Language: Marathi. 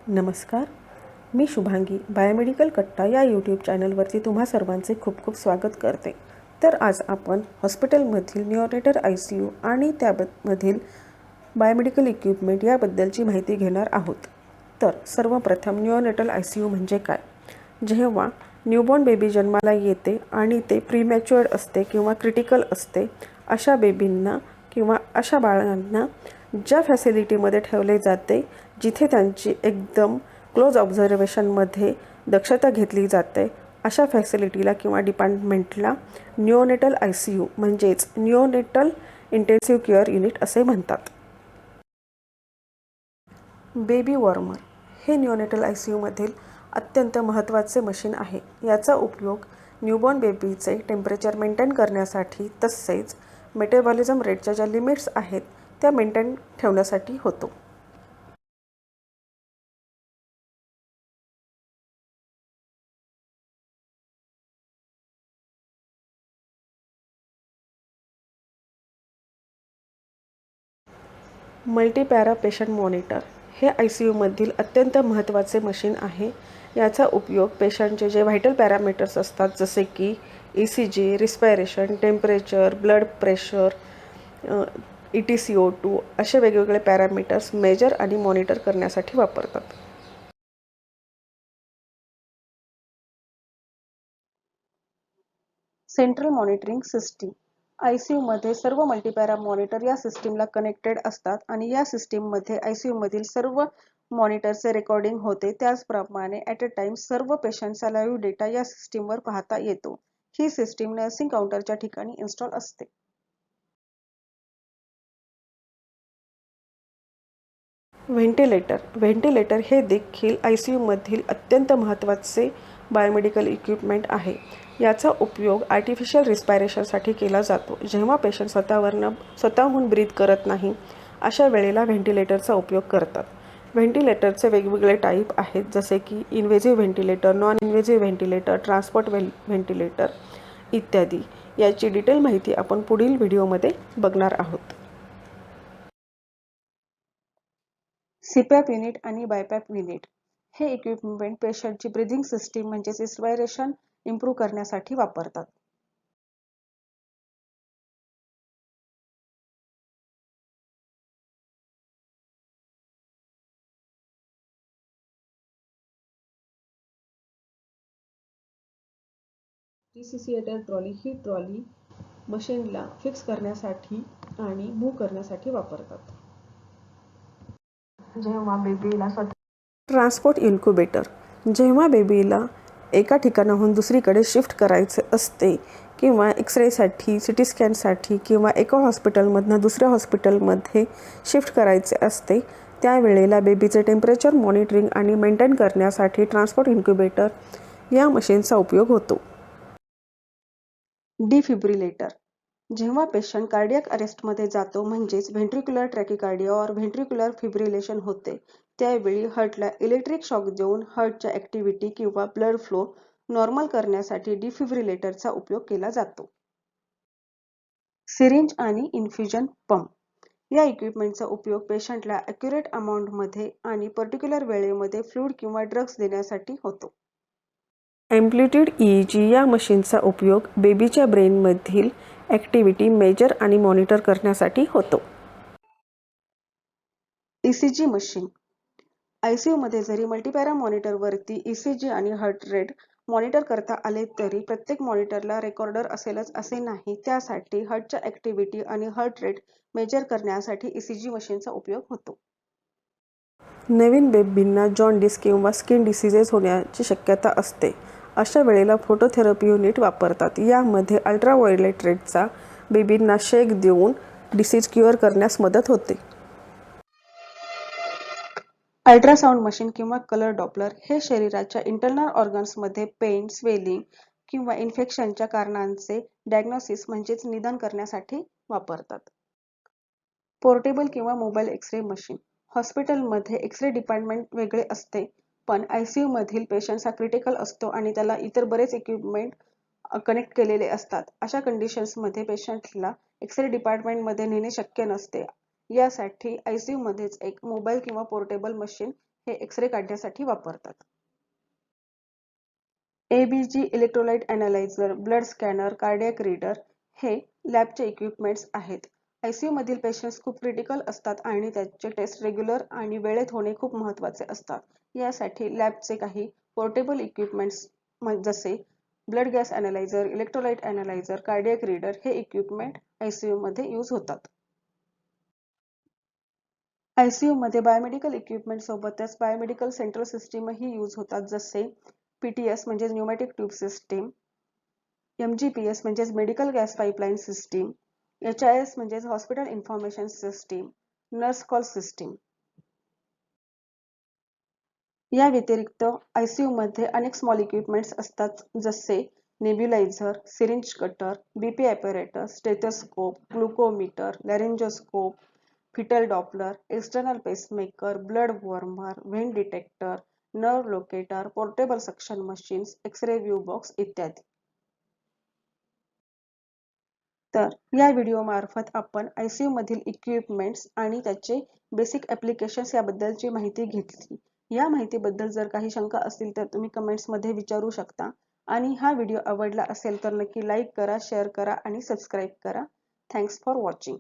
नमस्कार, मी शुभांगी बायोमेडिकल कट्टा या यूट्यूब चॅनलवरती तुम्हा सर्वांचे खूप खूप स्वागत करते. तर आज आपण हॉस्पिटलमधील निओनेटल ICU आणि त्यामधील बायोमेडिकल इक्विपमेंट याबद्दलची माहिती घेणार आहोत. तर सर्वप्रथम निओनेटल ICU म्हणजे काय? जेव्हा न्यूबॉर्न बेबी जन्माला येते आणि ते प्रीमॅच्युअर्ड असते किंवा क्रिटिकल असते, अशा बेबींना किंवा अशा बाळांना ज्या फॅसिलिटीमध्ये ठेवले जाते जिथे त्यांची एकदम क्लोज ऑब्झर्वेशनमध्ये दक्षता घेतली जाते, अशा फॅसिलिटीला किंवा डिपार्टमेंटला निओनेटल ICU म्हणजेच निओनेटल इंटेन्सिव्ह केअर युनिट असे म्हणतात. बेबी वॉर्मर हे निओनेटल ICUमधील अत्यंत महत्त्वाचे मशीन आहे. याचा उपयोग न्यूबॉर्न बेबीचे टेम्परेचर मेंटेन करण्यासाठी तसेच मेटाबॉलिझम रेटच्या ज्या लिमिट्स आहेत त्या मेंटेन ठेवण्यासाठी होतो. मल्टीपॅरा पेशंट मॉनिटर हे ICUमधील अत्यंत महत्त्वाचे मशीन आहे. याचा उपयोग पेशंटचे जे व्हायटल पॅरामीटर्स असतात जसे की ECG, respiration, temperature, blood pressure, ETCO2 असे वेगवेगळे पॅरामीटर्स मेजर आणि मॉनिटर करण्यासाठी वापरतात. सेंट्रल मॉनिटरिंग सिस्टीम ICUमध्ये सर्व मल्टीपॅरा मॉनिटर या सिस्टीमला कनेक्टेड असतात आणि या सिस्टीममध्ये ICUमधील सर्व मॉनिटरचे रेकॉर्डिंग होते. त्याचप्रमाणे ॲट अ टाइम सर्व पेशंटचा लाईव्ह डेटा या सिस्टीमवर पाहता येतो. ही सिस्टीम नर्सिंग काउंटरच्या ठिकाणी इन्स्टॉल असते. व्हेंटिलेटर हे देखील ICUमधील अत्यंत महत्त्वाचे बायोमेडिकल इक्विपमेंट आहे. याचा उपयोग आर्टिफिशियल रिस्पायरेशनसाठी केला जातो. जेव्हा पेशंट स्वतःहून ब्रीथ करत नाही, अशा वेळेला व्हेंटिलेटरचा उपयोग करतात. व्हेंटिलेटरचे वेगवेगळे टाईप आहेत जसे की invasive ventilator, non invasive ventilator, transport ventilator इत्यादी. याची डिटेल माहिती आपण पुढील व्हिडिओमध्ये बघणार आहोत. CPAP युनिट आणि BiPAP युनिट हे इक्विपमेंट पेशंटची ब्रीथिंग सिस्टीम म्हणजेच रिस्पायरेशन इम्प्रूव्ह करण्यासाठी वापरतात. रिसिसिएटर ट्रॉली ही ट्रॉली मशीनला फिक्स करण्यासाठी आणि मूव्ह करण्यासाठी वापरतात. जेव्हा बेबीला ट्रान्सपोर्ट इन्क्युबेटर जेव्हा बेबीला एका ठिकाणाहून दुसरीकडे शिफ्ट करायचे असते किंवा एक्सरेसाठी, CT स्कॅनसाठी किंवा एका हॉस्पिटलमधनं दुसऱ्या हॉस्पिटलमध्ये शिफ्ट करायचे असते, त्यावेळेला बेबीचे टेम्परेचर मॉनिटरिंग आणि मेंटेन करण्यासाठी ट्रान्सपोर्ट इन्क्युबेटर या मशीनचा उपयोग होतो. डिफिब्रिलेटर जेव्हा पेशंट कार्डियक अरेस्टमध्ये जातो म्हणजेच व्हेंट्रिक्युलर ट्रॅकिकार्डिया और व्हेंट्रिक्युलर फिब्रिलेशन होते, त्यावेळी हार्टला इलेक्ट्रिक शॉक देऊन हार्टच्या ॲक्टिव्हिटी किंवा ब्लड फ्लो नॉर्मल करण्यासाठी डिफिब्रिलेटरचा उपयोग केला जातो. सिरिंज आणि इन्फ्युजन पंप या इक्विपमेंटचा उपयोग पेशंटला ॲक्युरेट अमाऊंटमध्ये आणि पर्टिक्युलर वेळेमध्ये फ्लूइड किंवा ड्रग्ज देण्यासाठी होतो. एम्प्लिट्यूड EEG या मशीनचा उपयोग बेबीच्या ब्रेनमधील ॲक्टिव्हिटी मेजर आणि मॉनिटर करण्यासाठी होतो. ECG मशीन ICUमध्ये जरी मल्टीपॅरा मॉनिटरवरती ECG आणि हार्ट रेट मॉनिटर करता आले तरी प्रत्येक मॉनिटरला रेकॉर्डर असेलच असे नाही. त्यासाठी हार्टच्या ॲक्टिव्हिटी आणि हार्ट रेट मेजर करण्यासाठी ECG मशीनचा उपयोग होतो. नवीन बेबींना जॉन्डिस किंवा स्किन डिसीजेस होण्याची शक्यता असते. अशा वेळेला फोटोथेरपी युनिट वापरतात. यामध्ये अल्ट्राव्हायोलेट रेटचा बेबींना शेक देऊन डिसीज क्युअर करण्यास मदत होते. अल्ट्रासाऊंड मशीन किंवा कलर डॉपलर हे शरीराच्या इंटरनल ऑर्गन्समध्ये पेन, स्वेलिंग किंवा इन्फेक्शनच्या कारणांचे डायग्नोसिस म्हणजेच निदान करण्यासाठी वापरतात. पोर्टेबल किंवा मोबाईल एक्स-रे मशीन हॉस्पिटलमध्ये एक्स-रे डिपार्टमेंट वेगळे असते, पण ICUमधील पेशंट हा क्रिटिकल असतो आणि त्याला इतर बरेच इक्विपमेंट कनेक्ट केलेले असतात. अशा कंडिशन्समध्ये पेशंटला एक्स-रे डिपार्टमेंटमध्ये नेणे शक्य नसते. यासाठी ICUमध्येच एक मोबाईल किंवा पोर्टेबल मशीन हे एक्सरे काढण्यासाठी वापरतात. ABG electrolyte analyser, blood scanner, cardiac reader हे लॅबचे इक्विपमेंट्स आहेत. ICU मधील पेशंट्स खूप क्रिटिकल असतात आणि त्याचे टेस्ट रेग्युलर आणि वेळेत होणे खूप महत्त्वाचे असतात. यासाठी लॅबचे काही पोर्टेबल इक्विपमेंट्स जसे blood gas analyser, electrolyte analyser, cardiac reader हे इक्विपमेंट ICU मध्ये यूज होतात. ICU मध्ये बायोमेडिकल इक्विपमेंट सोबतच बायोमेडिकल सेंट्रल सिस्टीमही यूज होतात, जसे PTS म्हणजे न्यूमॅटिक ट्यूब सिस्टीम, MGPS म्हणजे medical gas pipeline system, HIS म्हणजे hospital information system, nurse call system. या व्यतिरिक्त ICU मध्ये अनेक स्मॉल इक्विपमेंट्स असतात, जसे nebuliser, syringe cutter, BP apparatus, stethoscope, glucometer, laryngoscope, fetal doppler, external pacemaker, blood warmer, vein detector, nerve locator, portable suction machines, x ray view box इत्यादी. तर या व्हिडिओ मार्फत आपण ICU मधील इक्विपमेंट्स आणि त्याचे बेसिक ॲप्लिकेशन्स याबद्दलची माहिती घेतली. या माहितीबद्दल जर काही शंका असतील तर तुम्ही कमेंट्समध्ये विचारू शकता आणि हा व्हिडिओ आवडला असेल तर नक्की लाईक करा, शेअर करा आणि सबस्क्राईब करा. Thanks for watching.